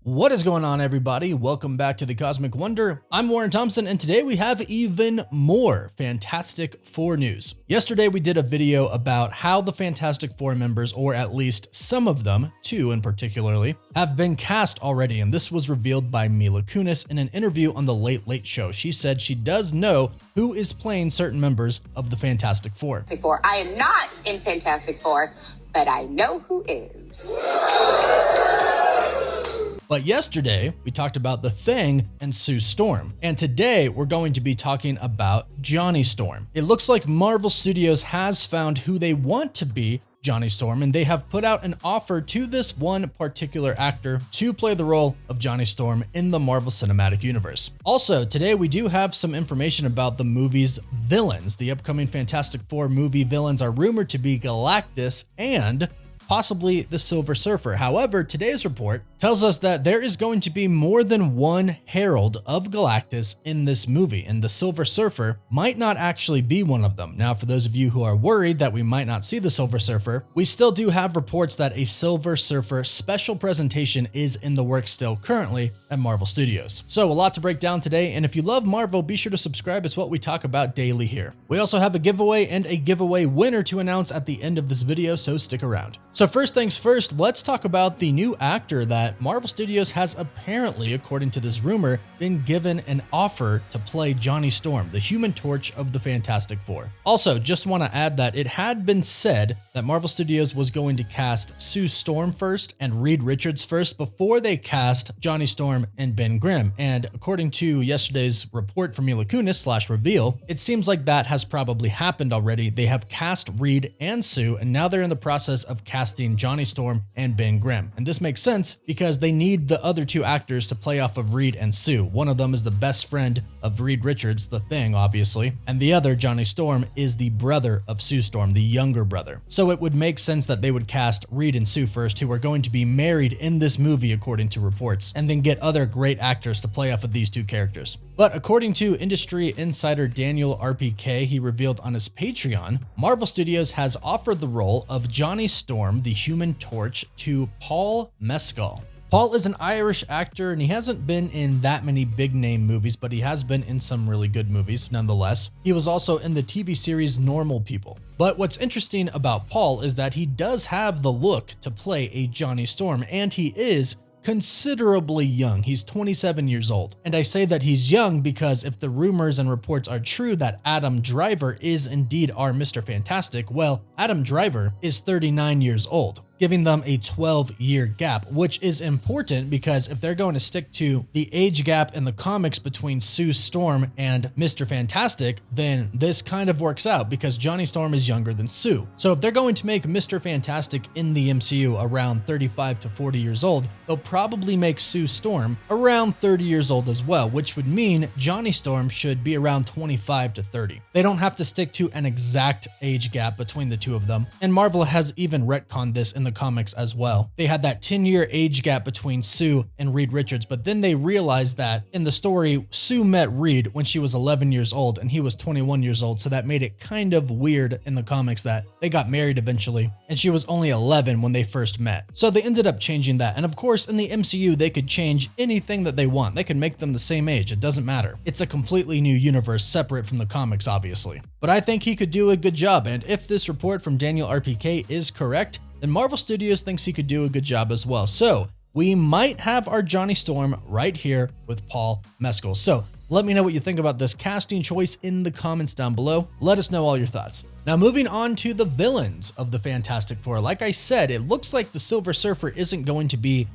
What is going on, everybody? Welcome back to the Cosmic Wonder. I'm Warren Thompson, and today we have even more Fantastic Four news. Yesterday, we did a video about how the Fantastic Four members, or at least some of them, two in particularly, have been cast already, and this was revealed by Mila Kunis in an interview on The Late Late Show. She said she does know who is playing certain members of the Fantastic Four. I am not in Fantastic Four, but I know who is. But yesterday, we talked about The Thing and Sue Storm. And today, we're going to be talking about Johnny Storm. It looks like Marvel Studios has found who they want to be Johnny Storm, and they have put out an offer to this one particular actor to play the role of Johnny Storm in the Marvel Cinematic Universe. Also, today we do have some information about the movie's villains. The upcoming Fantastic Four movie villains are rumored to be Galactus and possibly the Silver Surfer. However, today's report tells us that there is going to be more than one Herald of Galactus in this movie, and the Silver Surfer might not actually be one of them. Now, for those of you who are worried that we might not see the Silver Surfer, we still do have reports that a Silver Surfer special presentation is in the works still currently at Marvel Studios. So a lot to break down today, and if you love Marvel, be sure to subscribe. It's what we talk about daily here. We also have a giveaway and a giveaway winner to announce at the end of this video, so stick around. So first things first, let's talk about the new actor that Marvel Studios has apparently, according to this rumor, been given an offer to play Johnny Storm, the Human Torch of the Fantastic Four. Also, just want to add that it had been said that Marvel Studios was going to cast Sue Storm first and Reed Richards first before they cast Johnny Storm and Ben Grimm. And according to yesterday's report from Mila Kunis / reveal, it seems like that has probably happened already. They have cast Reed and Sue, and now they're in the process of casting Johnny Storm and Ben Grimm. And this makes sense because they need the other two actors to play off of Reed and Sue. One of them is the best friend of Reed Richards, the Thing, obviously, and the other, Johnny Storm, is the brother of Sue Storm, the younger brother. So it would make sense that they would cast Reed and Sue first, who are going to be married in this movie according to reports, and then get other great actors to play off of these two characters. But according to industry insider Daniel RPK, he revealed on his Patreon, Marvel Studios has offered the role of Johnny Storm, the Human Torch, to Paul Mescal. Paul is an Irish actor, and he hasn't been in that many big name movies, but he has been in some really good movies nonetheless. He was also in the TV series Normal People. But what's interesting about Paul is that he does have the look to play a Johnny Storm, and he is considerably young. He's 27 years old. And I say that he's young because if the rumors and reports are true that Adam Driver is indeed our Mr. Fantastic, well, Adam Driver is 39 years old, giving them a 12-year gap, which is important because if they're going to stick to the age gap in the comics between Sue Storm and Mr. Fantastic, then this kind of works out because Johnny Storm is younger than Sue. So if they're going to make Mr. Fantastic in the MCU around 35 to 40 years old, they'll probably make Sue Storm around 30 years old as well, which would mean Johnny Storm should be around 25 to 30. They don't have to stick to an exact age gap between the two of them, and Marvel has even retconned this in the comics as well. They had that 10-year age gap between Sue and Reed Richards, but then they realized that in the story, Sue met Reed when she was 11 years old and he was 21 years old, so that made it kind of weird in the comics that they got married eventually, and she was only 11 when they first met. So they ended up changing that, and of course, in the MCU, they could change anything that they want. They can make them the same age. It doesn't matter. It's a completely new universe separate from the comics, obviously. But I think he could do a good job, and if this report from Daniel RPK is correct, then Marvel Studios thinks he could do a good job as well. So we might have our Johnny Storm right here with Paul Mescal. So let me know what you think about this casting choice in the comments down below. Let us know all your thoughts. Now, moving on to the villains of the Fantastic Four. Like I said, it looks like the Silver Surfer isn't going to be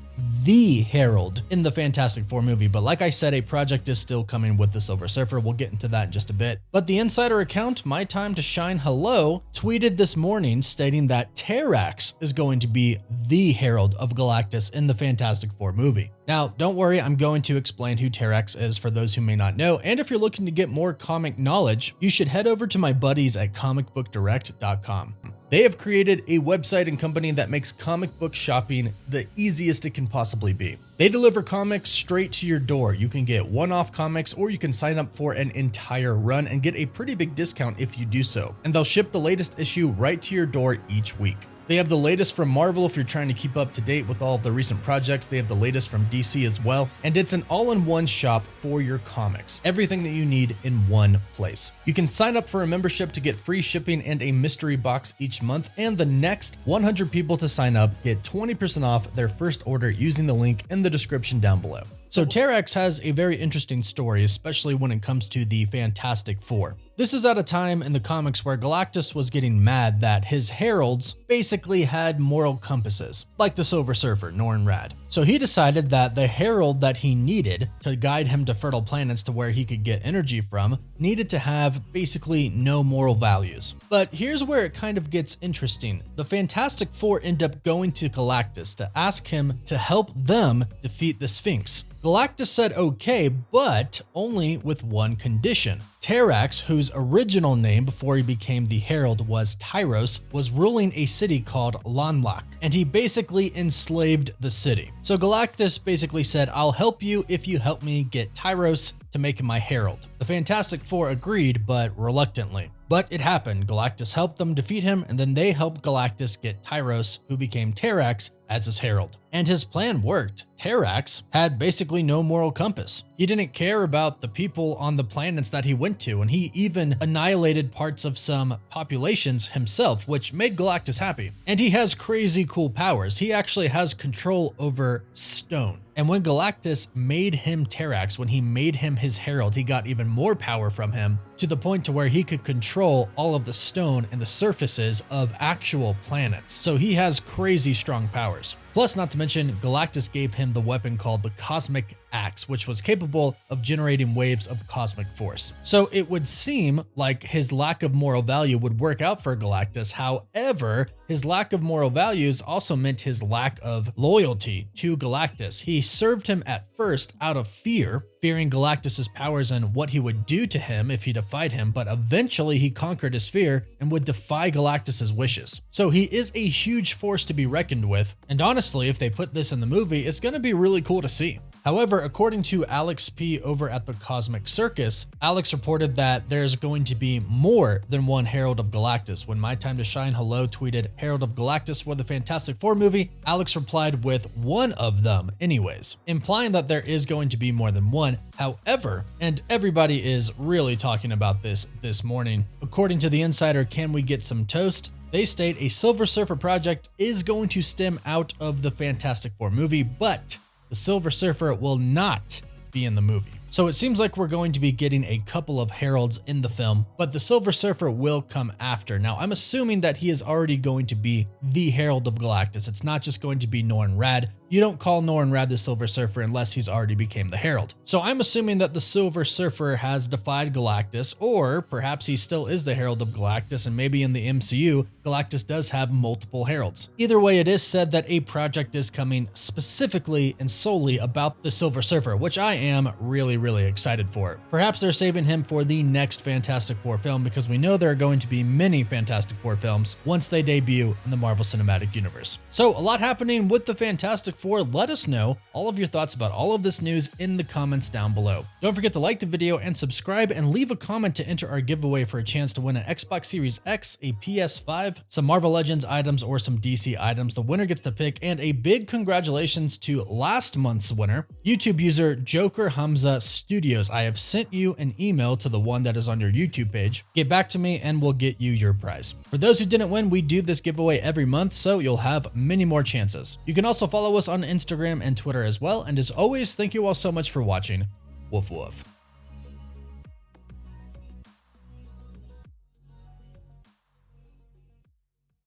the Herald in the Fantastic Four movie, but like I said, a project is still coming with the Silver Surfer. We'll get into that in just a bit. But the insider account, My Time to Shine Hello, tweeted this morning stating that Terrax is going to be the Herald of Galactus in the Fantastic Four movie. Now, don't worry, I'm going to explain who Terrax is for those who may not know, and if you're looking to get more comic knowledge, you should head over to my buddies at comicbookdirect.com. They have created a website and company that makes comic book shopping the easiest it can possibly be. They deliver comics straight to your door. You can get one-off comics, or you can sign up for an entire run and get a pretty big discount if you do so. And they'll ship the latest issue right to your door each week. They have the latest from Marvel if you're trying to keep up to date with all of the recent projects. They have the latest from DC as well, and it's an all-in-one shop for your comics. Everything that you need in one place. You can sign up for a membership to get free shipping and a mystery box each month, and the next 100 people to sign up get 20% off their first order using the link in the description down below. So Terrax has a very interesting story, especially when it comes to the Fantastic Four. This is at a time in the comics where Galactus was getting mad that his heralds basically had moral compasses, like the Silver Surfer, Norrin Radd. So he decided that the herald that he needed to guide him to fertile planets to where he could get energy from needed to have basically no moral values. But here's where it kind of gets interesting. The Fantastic Four end up going to Galactus to ask him to help them defeat the Sphinx. Galactus said okay, but only with one condition. Terrax, whose original name before he became the Herald was Tyros, was ruling a city called Lanlak, and he basically enslaved the city. So Galactus basically said, I'll help you if you help me get Tyros to make him my Herald. The Fantastic Four agreed, but reluctantly. But it happened. Galactus helped them defeat him, and then they helped Galactus get Tyros, who became Terrax, as his herald. And his plan worked. Terrax had basically no moral compass. He didn't care about the people on the planets that he went to, and he even annihilated parts of some populations himself, which made Galactus happy. And he has crazy cool powers. He actually has control over stone. And when Galactus made him Terrax, when he made him his herald, he got even more power from him, to the point to where he could control all of the stone and the surfaces of actual planets. So he has crazy strong powers. Plus, not to mention, Galactus gave him the weapon called the Cosmic Axe, which was capable of generating waves of cosmic force. So it would seem like his lack of moral value would work out for Galactus. However, his lack of moral values also meant his lack of loyalty to Galactus. He served him at first out of fear, fearing Galactus's powers and what he would do to him if he defied him, but eventually he conquered his fear and would defy Galactus's wishes. So he is a huge force to be reckoned with, and honestly, if they put this in the movie, it's going to be really cool to see. However, according to Alex P. over at the Cosmic Circus, Alex reported that there's going to be more than one Herald of Galactus. When My Time to Shine Hello tweeted Herald of Galactus for the Fantastic Four movie, Alex replied with one of them anyways, implying that there is going to be more than one. However, and everybody is really talking about this morning, according to the insider Can We Get Some Toast, they state a Silver Surfer project is going to stem out of the Fantastic Four movie, but the Silver Surfer will not be in the movie. So it seems like we're going to be getting a couple of heralds in the film, but the Silver Surfer will come after. Now, I'm assuming that he is already going to be the Herald of Galactus. It's not just going to be Norrin Radd. You don't call Norrin Radd the Silver Surfer unless he's already became the Herald. So I'm assuming that the Silver Surfer has defied Galactus, or perhaps he still is the Herald of Galactus, and maybe in the MCU, Galactus does have multiple heralds. Either way, it is said that a project is coming specifically and solely about the Silver Surfer, which I am really excited for. Perhaps they're saving him for the next Fantastic Four film, because we know there are going to be many Fantastic Four films once they debut in the Marvel Cinematic Universe. So a lot happening with the Fantastic Four. Let us know all of your thoughts about all of this news in the comments down below. Don't forget to like the video and subscribe, and leave a comment to enter our giveaway for a chance to win an Xbox Series X, a PS5, some Marvel Legends items, or some DC items. The winner gets to pick, and a big congratulations to last month's winner, YouTube user Joker Hamza Studios. I have sent you an email to the one that is on your YouTube page. Get back to me and we'll get you your prize. For those who didn't win, we do this giveaway every month, so you'll have many more chances. You can also follow us on Instagram and Twitter as well. And as always, thank you all so much for watching. Woof woof.